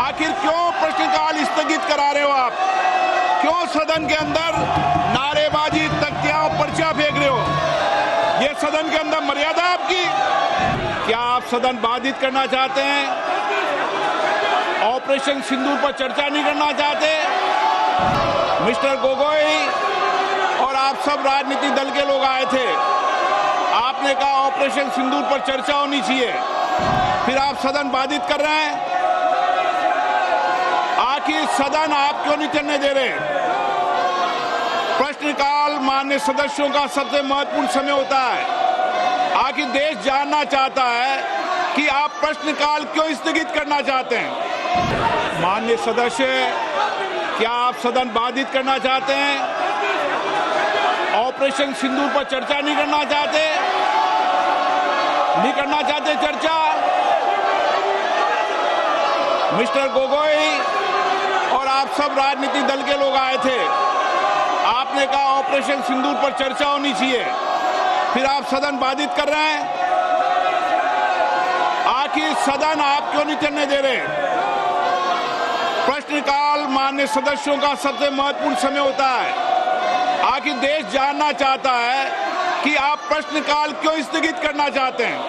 आखिर क्यों प्रश्नकाल स्थगित करा रहे हो आप? क्यों सदन के अंदर नारेबाजी, तख्तियां, पर्चा फेंक रहे हो? ये सदन के अंदर मर्यादा आपकी? क्या आप सदन बाधित करना चाहते हैं? ऑपरेशन सिंदूर पर चर्चा नहीं करना चाहते? मिस्टर गोगोई और आप सब राजनीतिक दल के लोग आए थे, आपने कहा ऑपरेशन सिंदूर पर चर्चा होनी चाहिए, फिर आप सदन बाधित कर रहे हैं। आखिर सदन आप क्यों नहीं चलने दे रहे? प्रश्नकाल माननीय सदस्यों का सबसे महत्वपूर्ण समय होता है। आखिर देश जानना चाहता है कि आप प्रश्नकाल क्यों स्थगित करना चाहते हैं। माननीय सदस्य, क्या आप सदन बाधित करना चाहते हैं? ऑपरेशन सिंदूर पर चर्चा नहीं करना चाहते? नहीं करना चाहते चर्चा? मिस्टर गोगोई और आप सब राजनीतिक दल के लोग आए थे, आपने कहा ऑपरेशन सिंदूर पर चर्चा होनी चाहिए, फिर आप सदन बाधित कर रहे हैं। आखिर सदन आप क्यों नहीं चलने दे रहे? प्रश्नकाल माननीय सदस्यों का सबसे महत्वपूर्ण समय होता है। आखिर देश जानना चाहता है कि आप प्रश्नकाल क्यों स्थगित करना चाहते हैं।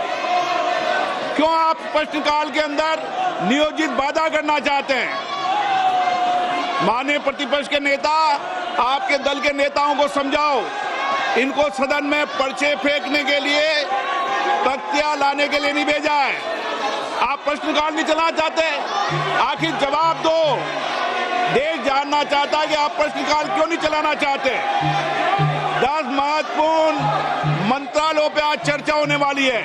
क्यों आप प्रश्नकाल के अंदर नियोजित बाधा करना चाहते हैं? माननीय प्रतिपक्ष के नेता, आपके दल के नेताओं को समझाओ, इनको सदन में पर्चे फेंकने के लिए, तख्तियां लाने के लिए नहीं भेजा है। आप प्रश्नकाल नहीं चलाना चाहते? आखिर जवाब दो। देश जानना चाहता है कि आप प्रश्नकाल क्यों नहीं चलाना चाहते। 10 महत्वपूर्ण मंत्रालयों पे आज चर्चा होने वाली है।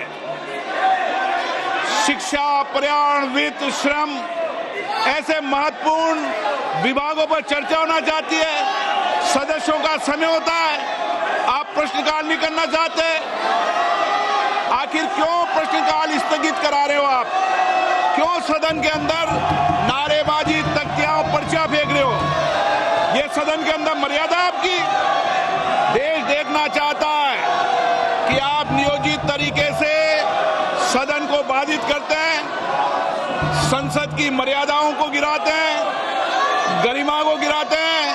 शिक्षा, पर्यावरण, वित्त, श्रम, ऐसे महत्वपूर्ण विभागों पर चर्चा होना चाहती है। सदस्यों का समय होता है, आप प्रश्नकाल नहीं करना चाहते। आखिर क्यों प्रश्नकाल स्थगित करा रहे हो आप? क्यों सदन के अंदर नारेबाजी, तख्तियां, पर्चा फेंक रहे हो? ये सदन के अंदर मर्यादा आपकी? देश देखना चाहता है कि आप नियोजित तरीके से सदन को बाधित करते हैं, संसद की मर्यादाओं को गिराते हैं, गरिमा को गिराते हैं।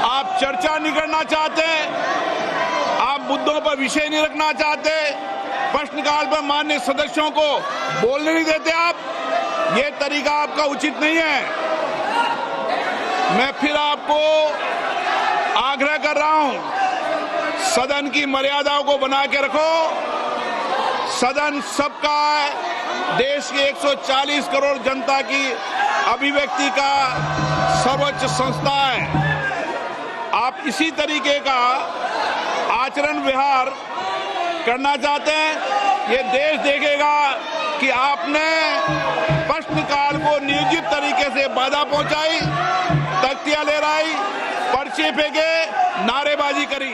आप चर्चा नहीं करना चाहते, आप मुद्दों पर विषय नहीं रखना चाहते, प्रश्नकाल पर माननीय सदस्यों को बोलने नहीं देते आप। ये तरीका आपका उचित नहीं है। मैं फिर आपको आग्रह कर रहा हूं, सदन की मर्यादाओं को बना के रखो। सदन सबका है, देश की 140 करोड़ जनता की अभिव्यक्ति का सर्वोच्च संस्था है। आप इसी तरीके का आचरण व्यवहार करना चाहते हैं, ये देश देखेगा कि आपने प्रश्नकाल को नियोजित तरीके से बाधा पहुंचाई, तख्तियां लहराई, पर्चे फेंके, नारेबाजी करी।